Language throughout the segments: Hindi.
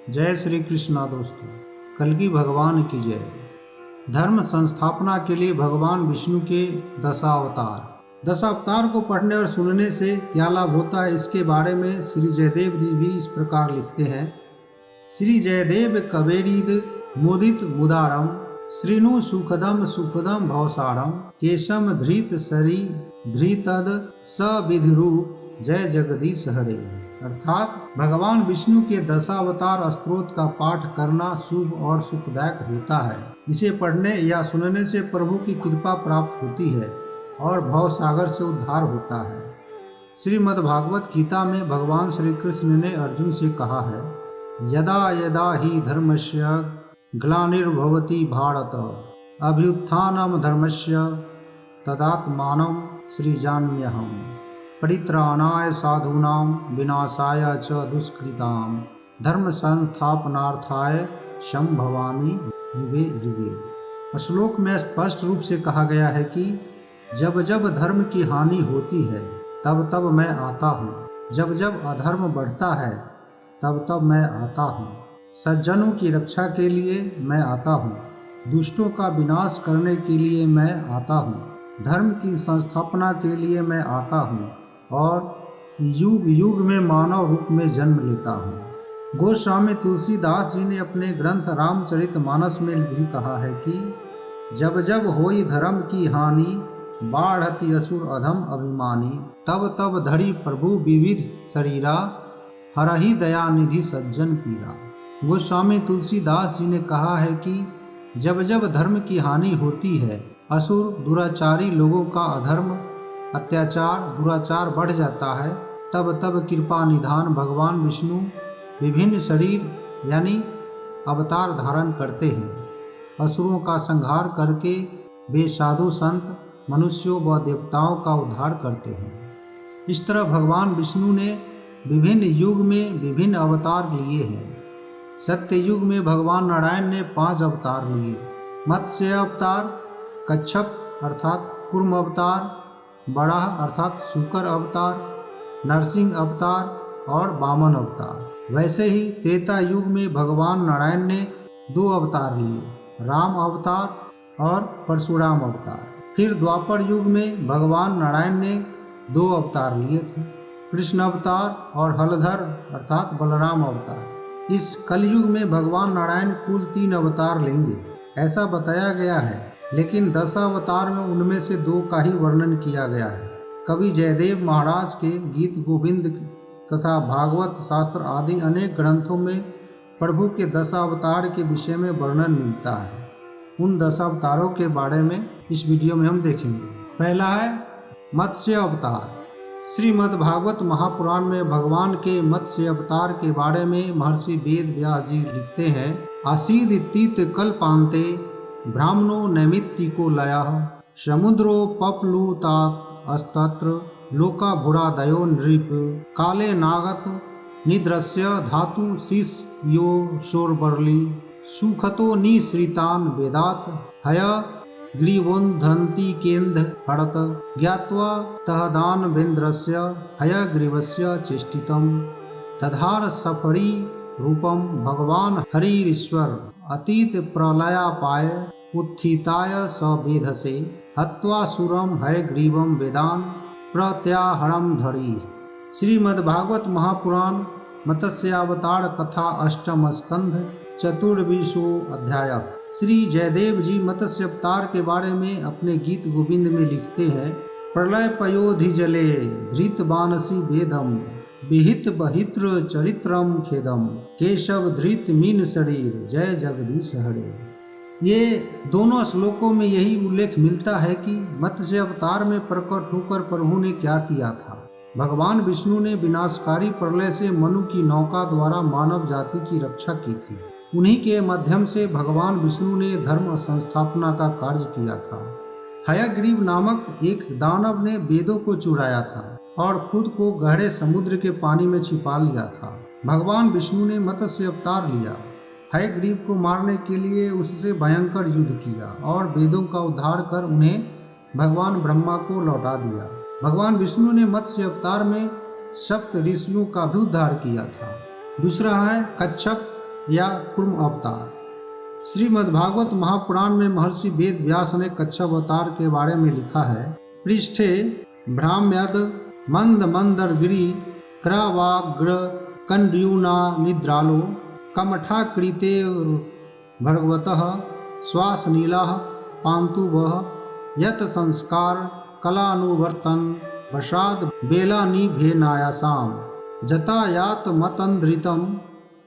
जय श्री कृष्णा दोस्तों, कल्कि भगवान की जय। धर्म संस्थापना के लिए भगवान विष्णु के दशावतार को पढ़ने और सुनने से क्या लाभ होता है, इसके बारे में श्री जयदेव जी भी इस प्रकार लिखते हैं। श्री जयदेव कवेरीद मुदित मुदारम श्रीनु सुखदम सुखदम भवसारम केशम धृत सरी धृतद सविधिरूप जय जगदीश हरे। अर्थात भगवान विष्णु के दशावतार स्तोत्र का पाठ करना शुभ और सुखदायक होता है। इसे पढ़ने या सुनने से प्रभु की कृपा प्राप्त होती है और भव सागर से उद्धार होता है। श्रीमद्भागवत गीता में भगवान श्री कृष्ण ने अर्जुन से कहा है, यदा यदा ही धर्मस्य ग्लानिर्भवति भारत अभ्युत्थानम धर्मस्य तदात्मानं सृजाम्यहम् परित्राणाय साधूनां विनाशाय च दुष्कृतां धर्म संस्थापनार्थाय संभवामि युगे युगे। श्लोक में स्पष्ट रूप से कहा गया है कि जब जब धर्म की हानि होती है तब तब मैं आता हूँ, जब जब अधर्म बढ़ता है तब तब मैं आता हूँ, सज्जनों की रक्षा के लिए मैं आता हूँ, दुष्टों का विनाश करने के लिए मैं आता हूँ, धर्म की संस्थापना के लिए मैं आता हूँ और युग युग में मानव रूप में जन्म लेता हूँ। गोस्वामी तुलसीदास जी ने अपने ग्रंथ रामचरितमानस में भी कहा है कि जब जब होई धर्म की हानि बाढ़ति असुर अधम अभिमानी तब तब धरि प्रभु विविध शरीरा हरहि दया निधि सज्जन पीरा। गोस्वामी तुलसीदास जी ने कहा है कि जब जब धर्म की हानि होती है, असुर दुराचारी लोगों का अधर्म अत्याचार दुराचार बढ़ जाता है, तब तब कृपा निधान भगवान विष्णु विभिन्न शरीर यानी अवतार धारण करते हैं। असुरों का संहार करके वे साधु संत मनुष्यों व देवताओं का उद्धार करते हैं। इस तरह भगवान विष्णु ने विभिन्न युग में विभिन्न अवतार लिए हैं। सत्य युग में भगवान नारायण ने 5 अवतार लिए, मत्स्य अवतार, कच्छप अर्थात कूर्म अवतार, बराह अर्थात शुकर अवतार, नरसिंह अवतार और वामन अवतार। वैसे ही त्रेता युग में भगवान नारायण ने 2 अवतार लिए, राम अवतार और परशुराम अवतार। फिर द्वापर युग में भगवान नारायण ने 2 अवतार लिए थे, कृष्ण अवतार और हलधर अर्थात बलराम अवतार। इस कलयुग में भगवान नारायण कुल 3 अवतार लेंगे ऐसा बताया गया है, लेकिन 10 अवतार में उनमें से 2 का ही वर्णन किया गया है। कवि जयदेव महाराज के गीत गोविंद तथा भागवत शास्त्र आदि अनेक ग्रंथों में प्रभु के 10 अवतार के विषय में वर्णन मिलता है। उन 10 अवतारों के बारे में इस वीडियो में हम देखेंगे। पहला है मत्स्य अवतार। श्रीमद्भागवत महापुराण में भगवान के मत्स्य अवतार के बारे में महर्षि वेद व्यास जी लिखते हैं, आसीद तीत कल्पान्ते ब्राह्मणो नैमित्तिको लयः समुद्रो पप्लुतात् अस्तत्र लोका भुरादयो नृप काले नागत निद्रस्य धातु शिष यो शोरबर्ली सुखतो निश्रितान् वेदात् हय ग्रीवोन्धन्ति केन्द हरत ज्ञात्वा तहदान वेन्द्रस्य हयग्रीवस्य चेष्टितम् दधार सफरी रूपम भगवान हरिश्वर अतीत प्रलयापाय उत्थिताय सवेधसे हत्वा सुरम हयग्रीवम वेदान प्रत्याहरम धरी। श्रीमद्भागवत महापुराण मत्स्यावतार कथा 8म स्कंध 24वां अध्याय। श्री जयदेव जी मत्स्य अवतार के बारे में अपने गीत गोविंद में लिखते हैं, प्रलय पयोधि जले धृत बानसी वेदम विहित बहित्र चरित्रम खेदम केशव धृत मीन शरीर जय जगदीश हरे। ये दोनों श्लोकों में यही उल्लेख मिलता है कि मत्स्य अवतार में प्रकट होकर प्रभु ने क्या किया था। भगवान विष्णु ने विनाशकारी प्रलय से मनु की नौका द्वारा मानव जाति की रक्षा की थी। उन्हीं के माध्यम से भगवान विष्णु ने धर्म संस्थापना का कार्य किया था। हयग्रीव नामक एक दानव ने वेदों को चुराया था और खुद को गहरे समुद्र के पानी में छिपा लिया था। भगवान विष्णु ने मत्स्य अवतार लिया, हयग्रीव को मारने के लिए उससे भयंकर युद्ध किया और वेदों का उद्धार कर उन्हें भगवान ब्रह्मा को लौटा दिया। भगवान विष्णु ने मत्स्य अवतार में 7 ऋषियों का भी उद्धार किया था। दूसरा है कच्छप या कूर्म अवतार। श्रीमद्भागवत महापुराण में महर्षि वेद व्यास ने कच्छप अवतार के बारे में लिखा है। पृष्ठे भ्राम्यद मंद मंदरगिरी क्रवाग्र कंड्यूना निद्रालो कमठाकृते भगवतः श्वासनीला पांतु वह यत संस्कार कलानुवर्तन वशाद बेलानिभेनायासाम जतायात मतंद्रितम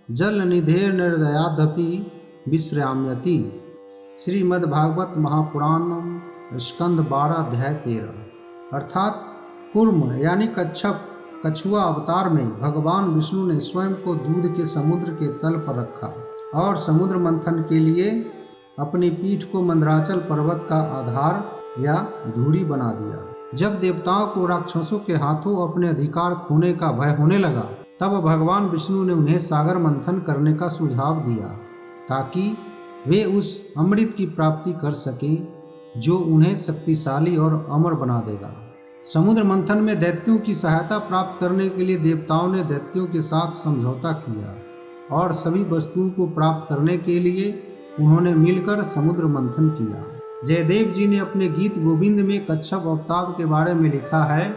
जल निधेर निर्दयादपि विश्राम्यति। श्रीमद्भागवत महापुराण स्कंद 12 अध्याय 13। अर्थात कूर्म यानी कछुआ अवतार में भगवान विष्णु ने स्वयं को दूध के समुद्र के तल पर रखा और समुद्र मंथन के लिए अपनी पीठ को मंदराचल पर्वत का आधार या धूरी बना दिया। जब देवताओं को राक्षसों के हाथों अपने अधिकार खोने का भय होने लगा, तब भगवान विष्णु ने उन्हें सागर मंथन करने का सुझाव दिया ताकि वे उस अमृत की प्राप्ति कर सकें जो उन्हें शक्तिशाली और अमर बना देगा। समुद्र मंथन में दैत्यों की सहायता प्राप्त करने के लिए देवताओं ने दैत्यों के साथ समझौता किया और सभी वस्तुओं को प्राप्त करने के लिए उन्होंने मिलकर समुद्र मंथन किया। जयदेव जी ने अपने गीत गोविंद में कच्छप अवतार के बारे में लिखा है।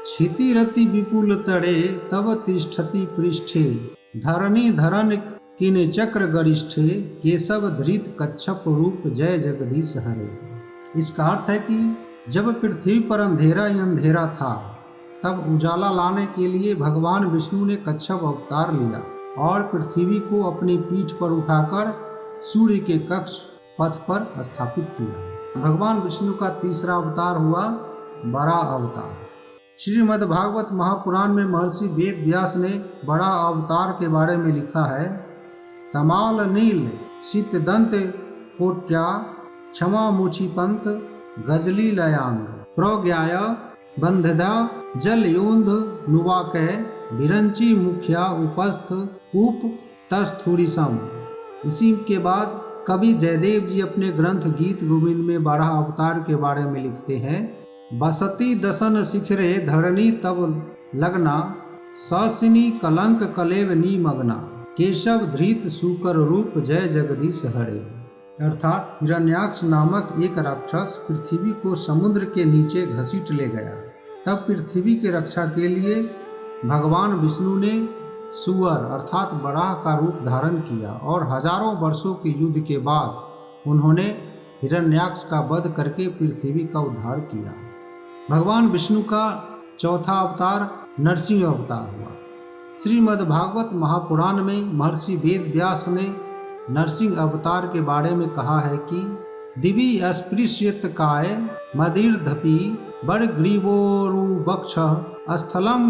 क्षितिरति विपुल तड़े तव तिष्ठति पृष्ठे धरणी धरन किन चक्र गरिष्ठे केशव धृत कच्छप रूप जय जगदीश हरे। इसका अर्थ है कि जब पृथ्वी पर अंधेरा ही अंधेरा था, तब उजाला लाने के लिए भगवान विष्णु ने कच्छप अवतार लिया और पृथ्वी को अपनी पीठ पर उठाकर सूर्य के कक्ष पथ पर स्थापित किया। भगवान विष्णु का तीसरा अवतार हुआ बड़ा अवतार। श्रीमद्भागवत महापुराण में महर्षि वेद व्यास ने बड़ा अवतार के बारे में लिखा है। तमाल नील शीतदंत कोट्या क्षमा मुचिपंत गजली लयांग प्रज्ञाय बंधदा जल योंध नुवाकै विरंची मुखिया उपस्थ उप तस्थुरिसम। इसी के बाद कवि जयदेव जी अपने ग्रंथ गीत गोविंद में बारह अवतार के बारे में लिखते हैं। बसती दसन शिखरे धरणी तब लगना ससिनी कलंक कलेव निमग्ना केशव धृत सूकर रूप जय जगदीश हरे। अर्थात हिरण्याक्ष नामक एक राक्षस पृथ्वी को समुद्र के नीचे घसीट ले गया। तब पृथ्वी की रक्षा के लिए भगवान विष्णु ने सुअर अर्थात बराह का रूप धारण किया और हजारों वर्षों के युद्ध के बाद उन्होंने हिरण्याक्ष का वध करके पृथ्वी का उद्धार किया। भगवान विष्णु का चौथा अवतार नरसिंह अवतार हुआ। श्रीमद्भागवत महापुराण में महर्षि वेद व्यास ने नरसिंह अवतार के बारे में कहा है कि दिवि अस्पृश्यत काय मदिर्धपि बर ग्रीवोरुवक्ष स्थलम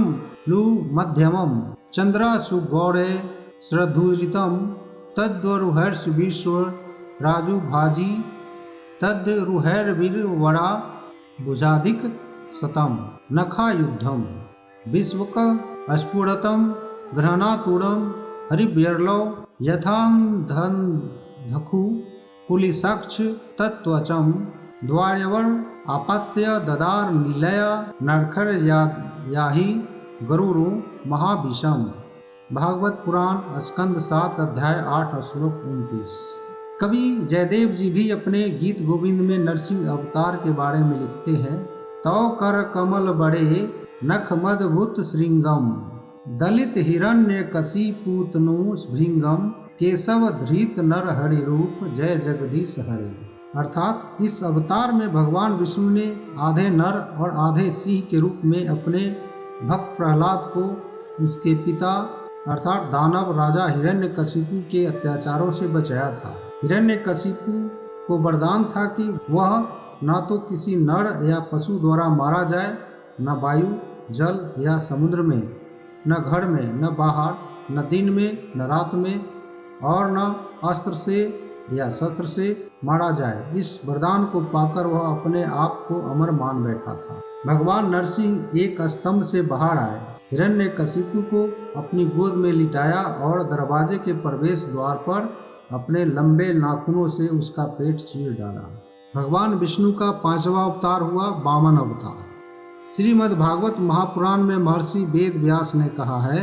लु मध्यमम चंद्रा सुगौरे श्रद्धुरितम तद्वरुहर्ष विश्व राजु भाजी तद्रुहैर्वीर वरा भुजाधिक सतम नखा युद्धम विश्वक स्फुरतम ग्रहणातुरम हरिव्यर्लव यथांधन धखु कुलिसक्ष तत्वचम द्वार्यवर आपात्य ददार निलया नरखर याही गरुरु महाविषम। भागवत पुराण स्कंद 7 अध्याय 8 श्लोक 29। कवि जयदेव जी भी अपने गीत गोविंद में नरसिंह अवतार के बारे में लिखते हैं। तव कर कमल बड़े नख मदभुत श्रृंगम दलित हिरण्य कशिपूतनु भृंगम केशव धृत नर हरि रूप जय जगदीश हरे। अर्थात इस अवतार में भगवान विष्णु ने आधे नर और आधे सिंह के रूप में अपने भक्त प्रहलाद को उसके पिता अर्थात दानव राजा हिरण्यकशिपु के अत्याचारों से बचाया था। हिरण्यकशिपु को वरदान था कि वह न तो किसी नर या पशु द्वारा मारा जाए, न वायु जल या समुद्र में, न घर में, न बाहर, न दिन में न रात में, और न अस्त्र से या शस्त्र से मारा जाए। इस वरदान को पाकर वह अपने आप को अमर मान बैठा था। भगवान नरसिंह एक स्तंभ से बाहर आए, हिरण्यकशिपु को अपनी गोद में लिटाया और दरवाजे के प्रवेश द्वार पर अपने लंबे नाखूनों से उसका पेट चीर डाला। भगवान विष्णु का 5वां अवतार हुआ वामन अवतार। श्रीमद् भागवत महापुराण में महर्षि वेद व्यास ने कहा है,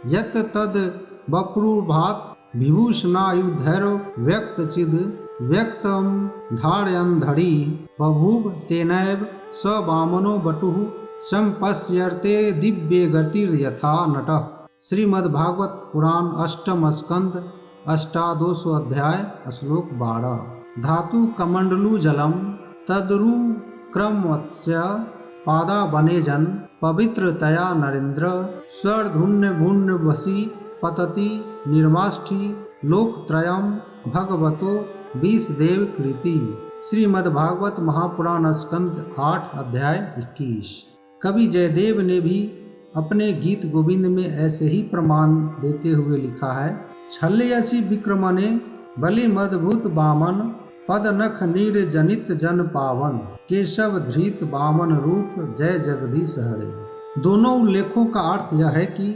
यत तद बप्रुभात विभूषणायुधैर् व्यक्तचिद व्यक्तं धारयन्धरी बभूव तेनैव स वामनो बटुः संपश्यर्ते दिव्ये गतिर्यथा नटः। श्रीमद्भागवत पुराण अष्टम स्कंद अष्टादशो अध्याय श्लोक 12। धातु कमंडलु जलम तदरु क्रमवत्स्य पादा बनेजन पवित्रतया नरेंद्र स्वर्धुन्य भुन्य वसी पतति निर्वाष्टि लोकत्रयम भगवतो विषदेव कृति। श्रीमद्भागवत महापुराण स्कंद 8 अध्याय 21। कवि जयदेव ने भी अपने गीत गोविंद में ऐसे ही प्रमाण देते हुए लिखा है। छल्यसी विक्रमणे बलि मदभूत बामन पद नख नीर जनित जन पावन केशव धृत बामन रूप जय जगदीश हरे। दोनों उल्लेखों का अर्थ यह है कि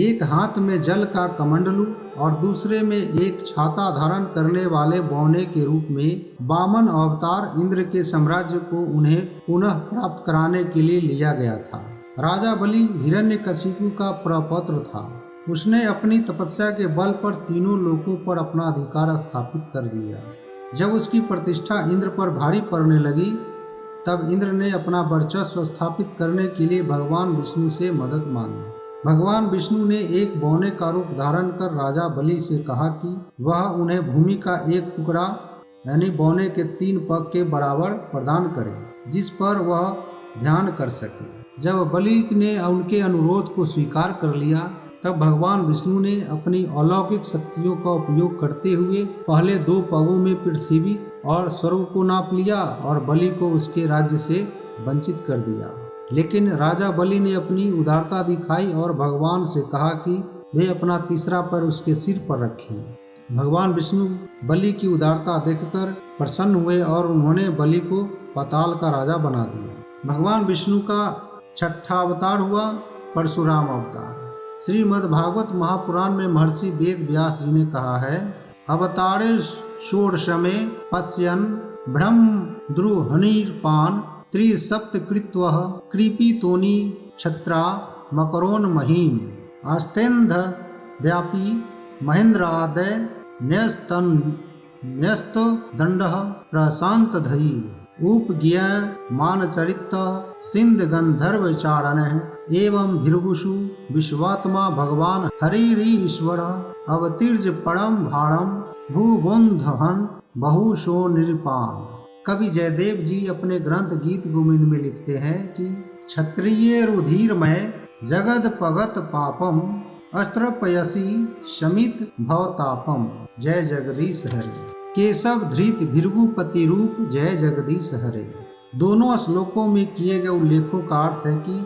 एक हाथ में जल का कमंडलू और दूसरे में एक छाता धारण करने वाले बौने के रूप में वामन अवतार इंद्र के साम्राज्य को उन्हें पुनः प्राप्त कराने के लिए लिया गया था। राजा बलि हिरण्यकशिपु का प्रपौत्र था। उसने अपनी तपस्या के बल पर तीनों लोकों पर अपना अधिकार स्थापित कर दिया। जब उसकी प्रतिष्ठा इंद्र पर भारी पड़ने लगी तब इंद्र ने अपना वर्चस्व स्थापित करने के लिए भगवान विष्णु से मदद मांगी। भगवान विष्णु ने एक बौने का रूप धारण कर राजा बलि से कहा कि वह उन्हें भूमि का एक टुकड़ा यानी बौने के 3 पग के बराबर प्रदान करे जिस पर वह ध्यान कर सके। जब बलि ने उनके अनुरोध को स्वीकार कर लिया तब भगवान विष्णु ने अपनी अलौकिक शक्तियों का उपयोग करते हुए पहले 2 पगों में पृथ्वी और स्वर्ग को नाप लिया और बलि को उसके राज्य से वंचित कर दिया। लेकिन राजा बलि ने अपनी उदारता दिखाई और भगवान से कहा कि वे अपना तीसरा पैर उसके सिर पर रखें। भगवान विष्णु बलि की उदारता देखकर प्रसन्न हुए और उन्होंने बलि को पाताल का राजा बना दिया। भगवान विष्णु का 6ठा अवतार हुआ परशुराम अवतार। श्रीमद्भागवत महापुराण में महर्षि वेद व्यास जी ने कहा है, अवतारे षोडशमे पश्यन् ब्रह्म द्रुहनिर्पान त्रिसप्तकृत्वः कृपितोनि क्षत्रा मकरोन् महीम् आस्तेन्ध द्यापि महेन्द्रादय न्यस्त दंडः प्रशांतधरी उपज्ञ मानचरित सिंध गंधर्व चारणः एवं भृगुषु विश्वात्मा भगवान हरिरीश्वर अवतीर्ज परम भारम भूबोन्धहन बहुशो निरपान। कवि जयदेव जी अपने ग्रंथ गीत गोविंद में लिखते हैं कि क्षत्रिय रुधिरमय जगद पगत पापम अस्त्रपयसी शमित भवतापम जय जगदीश हरे। केशव धृत भृगुपति रूप जय जगदीश हरे। दोनों श्लोकों में किए गए उल्लेखों का अर्थ है कि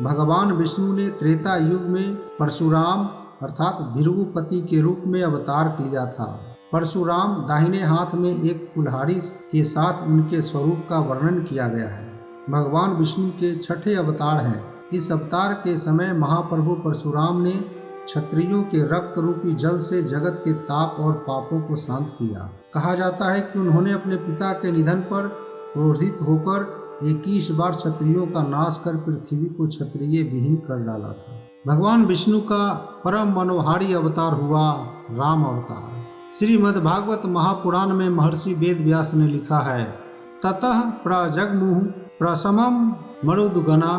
भगवान विष्णु ने त्रेता युग में परशुराम अर्थात भृगुपति के रूप में अवतार लिया था। परशुराम दाहिने हाथ में एक कुल्हाड़ी के साथ उनके स्वरूप का वर्णन किया गया है। भगवान विष्णु के 6ठे अवतार हैं। इस अवतार के समय महाप्रभु परशुराम ने क्षत्रियों के रक्त रूपी जल से जगत के ताप और पापों को शांत किया। कहा जाता है कि उन्होंने अपने पिता के निधन पर क्रोधित होकर 21 बार क्षत्रियों का नाश कर पृथ्वी को क्षत्रिय विहीन कर डाला था। भगवान विष्णु का परम मनोहारी अवतार हुआ राम अवतार। श्रीमद्भागवत महापुराण में महर्षि वेद व्यास ने लिखा है, ततः प्रजग्मुः प्रशमं मरुद्गना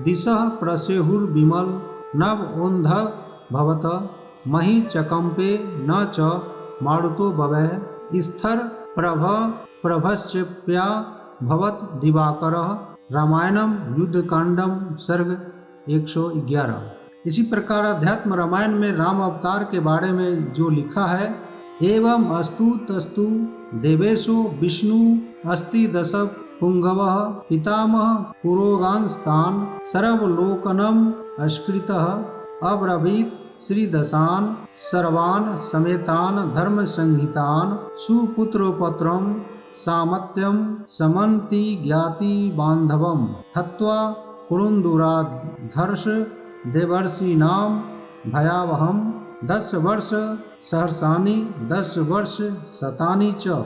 दिशः प्रसेहुर्विमल नव ओन्ध भवत मही चकंपे न च मारुतो भवः स्थर प्रभश्चप्या भवत दिवाकरः। रामायणम युद्धकांडम सर्ग 111। इसी प्रकार अध्यात्म रामायण में राम अवतार के बारे में जो लिखा है, एवं अस्तु तस्तु देवेशो विष्णु अस्ति दश पुंगवः पितामह पुरोगांस्तान सर्वलोकनम अस्कृतः अब्रवीत श्रीदशान सर्वान समेतान धर्म संहितान सुपुत्रोपत्रम सामत्यम समन्ति ज्ञाति बांधवम हत्वा कुरुन्दुराधर्ष देवर्षीणाम भयावहम 10 वर्ष सहर्षानि 10 वर्ष शतानि च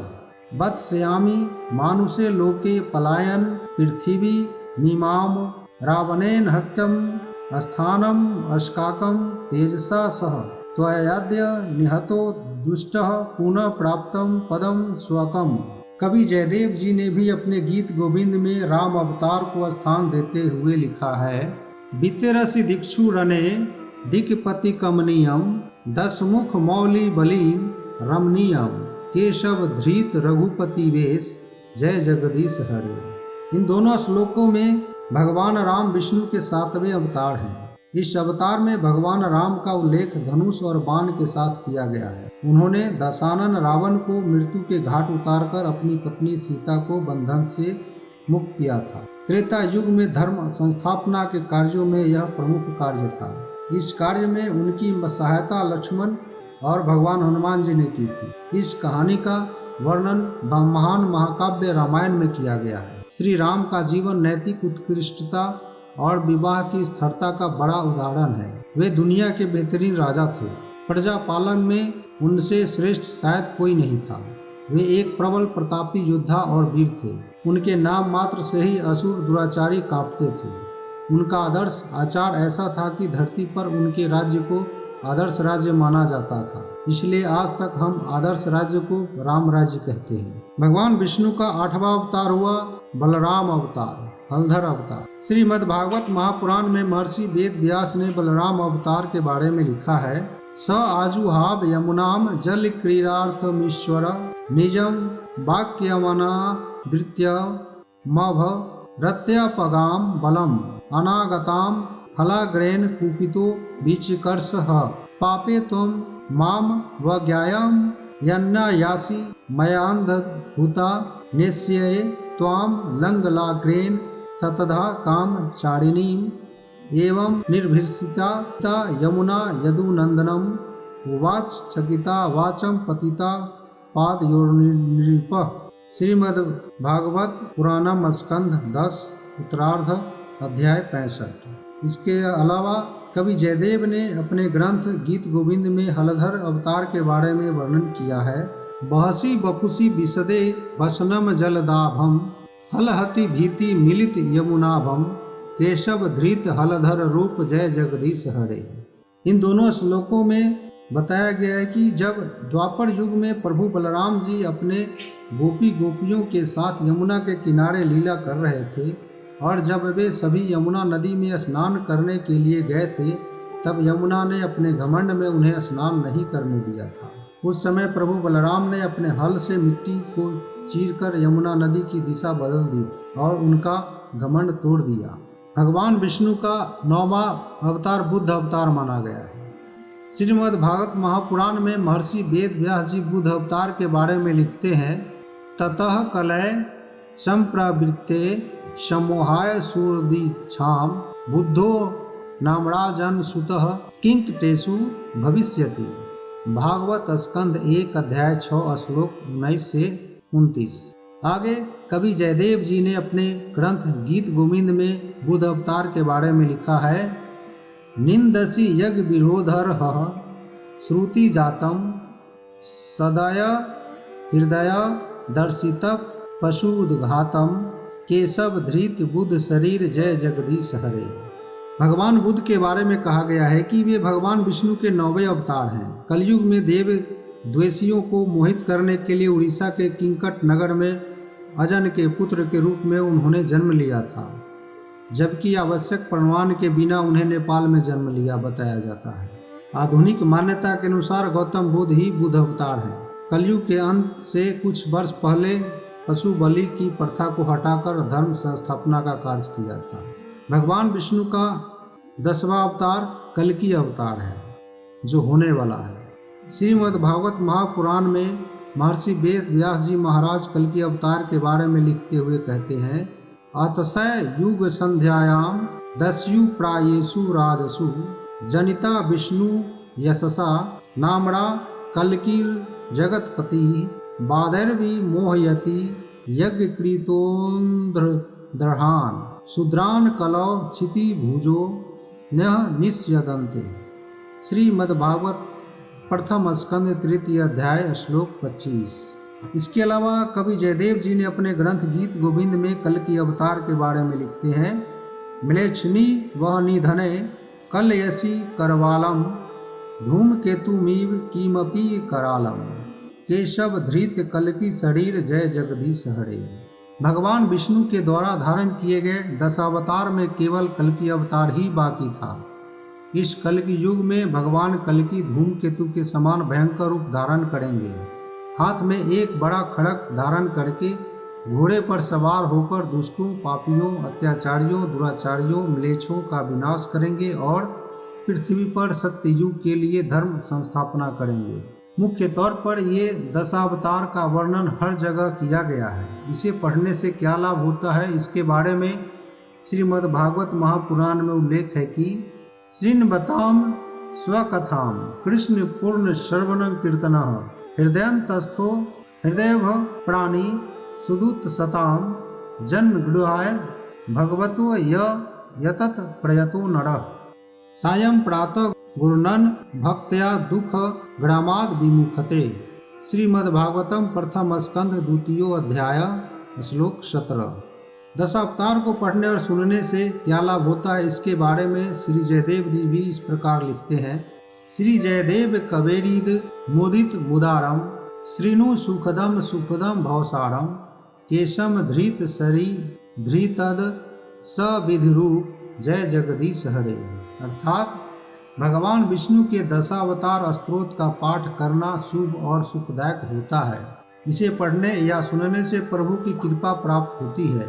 वत्स्यामि मानुषे लोके पलायन पृथिवी मीमाम रावणेन हत्यम स्थानम अस्काकम तेजसा सह त्वयाद्य निहतो दुष्टः पुनः प्राप्तम पदम स्वकम। कवि जयदेव जी ने भी अपने गीत गोविंद में राम अवतार को स्थान देते हुए लिखा है, बितेरसि दिक्षु रणे दिक्पति कमनीयम दशमुख मौली बलीन रमणीयम केशव धृत रघुपति वेश जय जगदीश हरे। इन दोनों श्लोकों में भगवान राम विष्णु के 7वें अवतार हैं। इस अवतार में भगवान राम का उल्लेख धनुष और बाण के साथ किया गया है। उन्होंने दशानन रावण को मृत्यु के घाट उतारकर अपनी पत्नी सीता को बंधन से मुक्त किया था। त्रेता युग में धर्म संस्थापना के कार्यों में यह प्रमुख कार्य था। इस कार्य में उनकी सहायता लक्ष्मण और भगवान हनुमान जी ने की थी। इस कहानी का वर्णन महान महाकाव्य रामायण में किया गया है। श्री राम का जीवन नैतिक उत्कृष्टता और विवाह की स्थिरता का बड़ा उदाहरण है। वे दुनिया के बेहतरीन राजा थे। प्रजा पालन में उनसे श्रेष्ठ शायद कोई नहीं था। वे एक प्रबल प्रतापी योद्धा और वीर थे। उनके नाम मात्र से ही असुर दुराचारी कांपते थे। उनका आदर्श आचार ऐसा था कि धरती पर उनके राज्य को आदर्श राज्य माना जाता था। इसलिए आज तक हम आदर्श राज्य को राम राज्य कहते हैं। भगवान विष्णु का 8वां अवतार हुआ बलराम अवतार, हलधर अवतार। श्रीमद् भागवत महापुराण में महर्षि वेद व्यास ने बलराम अवतार के बारे में लिखा है, स आजुहाव यमुनाम जल क्रीडार्थमीश्वर निजम वाक्यमना धृत्य मभ रत्यपगाम बलम अनागताम फलाग्रेन कुपितो विचिकर्षः पापे त्वं माम वज्ञायम यन्नायासि मयांधभूता निश्चये त्वाम लंगलाग्रेन सतधा काम चारिणीम एवं निर्भिषिता यमुना यदुनंदनम उवाच चकिता वाचम पतिता पादयोर्नृपः। श्रीमद् भागवत पुराणम स्कंध 10 उत्तरार्ध अध्याय 65। इसके अलावा कवि जयदेव ने अपने ग्रंथ गीत गोविंद में हलधर अवतार के बारे में वर्णन किया है। बहसी बपुसी विशदे वसनम जलदाभम हलहति भीति मिलित यमुनाभम केशव धृत हलधर रूप जय जगदीश हरे। इन दोनों श्लोकों में बताया गया है कि जब द्वापर युग में प्रभु बलराम जी अपने गोपियों के साथ यमुना के किनारे लीला कर रहे थे और जब वे सभी यमुना नदी में स्नान करने के लिए गए थे, तब यमुना ने अपने घमंड में उन्हें स्नान नहीं करने दिया था। उस समय प्रभु बलराम ने अपने हल से मिट्टी को चीरकर यमुना नदी की दिशा बदल दी और उनका घमंड तोड़ दिया। भगवान विष्णु का 9वां अवतार बुद्ध अवतार माना गया है। श्रीमद् भागवत महापुराण में महर्षि वेद व्यास जी बुद्ध अवतार के बारे में लिखते हैं, ततः कलय संप्रवृत्ते समोहाय सूर्दीक्षाम बुद्धो नामराजन सुतः किंकटेषु भविष्यति। भागवत स्कंद 1 अध्याय 6 श्लोक 19 से 29। आगे कवि जयदेव जी ने अपने ग्रंथ गीत गोविंद में बुद्ध अवतार के बारे में लिखा है, निंदसी यज्ञ विरोधर श्रुति जातम सदय हृदय दर्शित पशुदघातम केशव धृत बुद्ध शरीर जय जगदीश हरे। भगवान बुद्ध के बारे में कहा गया है कि वे भगवान विष्णु के 9वें अवतार हैं। कलयुग में देव द्वेषियों को मोहित करने के लिए उड़ीसा के किंकट नगर में अजन के पुत्र के रूप में उन्होंने जन्म लिया था, जबकि आवश्यक प्रमाण के बिना उन्हें नेपाल में जन्म लिया बताया जाता है। आधुनिक मान्यता के अनुसार गौतम बुद्ध ही बुद्ध अवतार हैं। कलयुग के अंत से कुछ वर्ष पहले पशु बलि की प्रथा को हटाकर धर्म संस्थापना का कार्य किया था। भगवान विष्णु का 10वां अवतार कल्कि अवतार है, जो होने वाला है। श्रीमद् भागवत महापुराण में महर्षि वेद व्यास जी महाराज कल्कि अवतार के बारे में लिखते हुए कहते हैं, अतसय युग संध्यायाम दस्यु प्रायेषु राजसु जनिता विष्णु यशसा नामड़ा कल्किर जगतपति बादैर्वि मोहयति यज्ञ कृतोन्द्र दर्हान शूद्रान कलौ क्षिति भुजो नह निस्यदन्ते। श्रीमद्भागवत प्रथम स्कंद 3 अध्याय श्लोक 25। इसके अलावा कवि जयदेव जी ने अपने ग्रंथ गीत गोविंद में कल्कि अवतार के बारे में लिखते हैं, म्लेच्छनी वह निधने कलयसी करवालम धूमकेतुमीव किमपि करालम केशव धृत कल्कि शरीर जय जगदीश हरे। भगवान विष्णु के द्वारा धारण किए गए दशावतार में केवल कल्कि अवतार ही बाकी था। इस कल्कि युग में भगवान कल्कि धूमकेतु के समान भयंकर रूप धारण करेंगे। हाथ में एक बड़ा खड़ग धारण करके घोड़े पर सवार होकर दुष्टों, पापियों, अत्याचारियों, दुराचारियों, म्लेच्छों का विनाश करेंगे और पृथ्वी पर सत्य युग के लिए धर्म संस्थापना करेंगे। मुख्य तौर पर ये दशावतार का वर्णन हर जगह किया गया है। इसे पढ़ने से क्या लाभ होता है, इसके बारे में श्रीमद् भागवत महापुराण में उल्लेख है कि श्रृण्वताम स्वकथाम कृष्ण पूर्ण श्रवण कीर्तन हृदयंतस्थो हृदय प्राणी सुदूत सताम जन्म गृहाय भगवतो यतत प्रयतो नरः सायं प्रातः गुरुनन भक्त्या दुख ग्रामाद विमुखते। श्रीमद्भागवतम प्रथम स्कंध द्वितीयो अध्याय श्लोक 17। दशावतार को पढ़ने और सुनने से क्या लाभ होता है, इसके बारे में श्री जयदेव जी भी इस प्रकार लिखते हैं। श्री जयदेव कवेरीद मुदित मुदारम श्रीनु सुखदम सुखदम भवसारम केशम धृत सरी धृतद सविधिरूप जय जगदीश हरे। अर्थात भगवान विष्णु के दशावतार स्तोत्र का पाठ करना शुभ और सुखदायक होता है। इसे पढ़ने या सुनने से प्रभु की कृपा प्राप्त होती है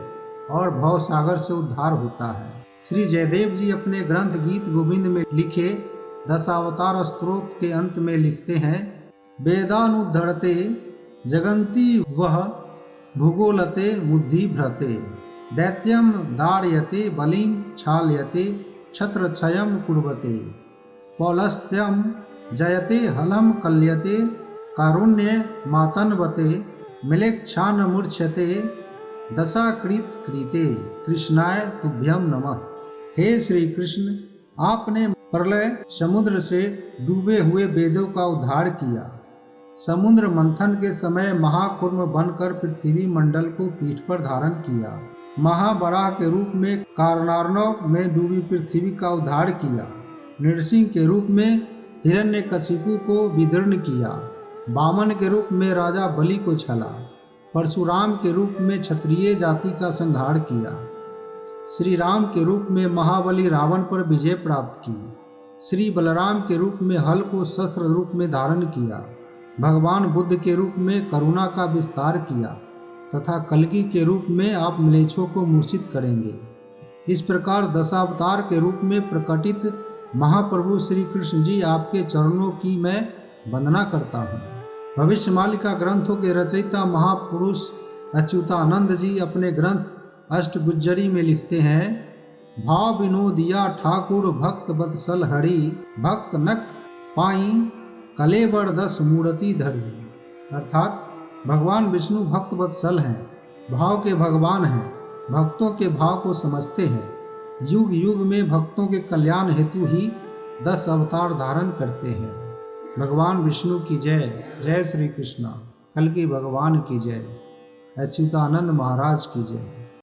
और भव सागर से उद्धार होता है। श्री जयदेव जी अपने ग्रंथ गीत गोविंद में लिखे दशावतार स्तोत्र के अंत में लिखते हैं, वेदानुद्धरते जगन्ति वह भूगोलते बुद्धि भ्रते दैत्यम दारयते बलिम क्षाल्यते छत्र क्षयम कुर्वते पौलस्त्यम जयते हलम कल्यते कारुण्य मातन्वते मिलेक्षान मूर्छते दशाकृत कृते कृष्णाय तुभ्यम नमः। हे श्री कृष्ण, आपने प्रलय समुद्र से डूबे हुए वेदों का उद्धार किया। समुद्र मंथन के समय महाकूर्म बनकर पृथ्वी मंडल को पीठ पर धारण किया। महाबराह के रूप में कारणार्णव में डूबी पृथ्वी का उद्धार किया। नृसिंह के रूप में हिरण्यकशिपु को विदीर्ण किया। वामन के रूप में राजा बलि को छला। परशुराम के रूप में क्षत्रिय जाति का संहार किया। श्री राम के रूप में महाबली रावण पर विजय प्राप्त की। श्री बलराम के रूप में हल को शस्त्र रूप में धारण किया। भगवान बुद्ध के रूप में करुणा का विस्तार किया तथा कल्कि के रूप में आप म्लेच्छों को मूर्छित करेंगे। इस प्रकार दशावतार के रूप में प्रकटित महाप्रभु श्री कृष्ण जी आपके चरणों की मैं वंदना करता हूँ। भविष्यमालिका ग्रंथों के रचयिता महापुरुष अच्युतानंद जी अपने ग्रंथ अष्टगुज्जरी में लिखते हैं, भाव विनोदिया ठाकुर भक्त बत्सल हरि भक्त नक पाई कलेवर दस मूर्ति धरी। अर्थात भगवान विष्णु भक्त वत्सल हैं, भाव के भगवान हैं, भक्तों के भाव को समझते हैं। युग युग में भक्तों के कल्याण हेतु ही 10 अवतार धारण करते हैं। भगवान विष्णु की जय। जय श्री कृष्ण। कल्कि भगवान की जय। अच्युतानंद महाराज की जय।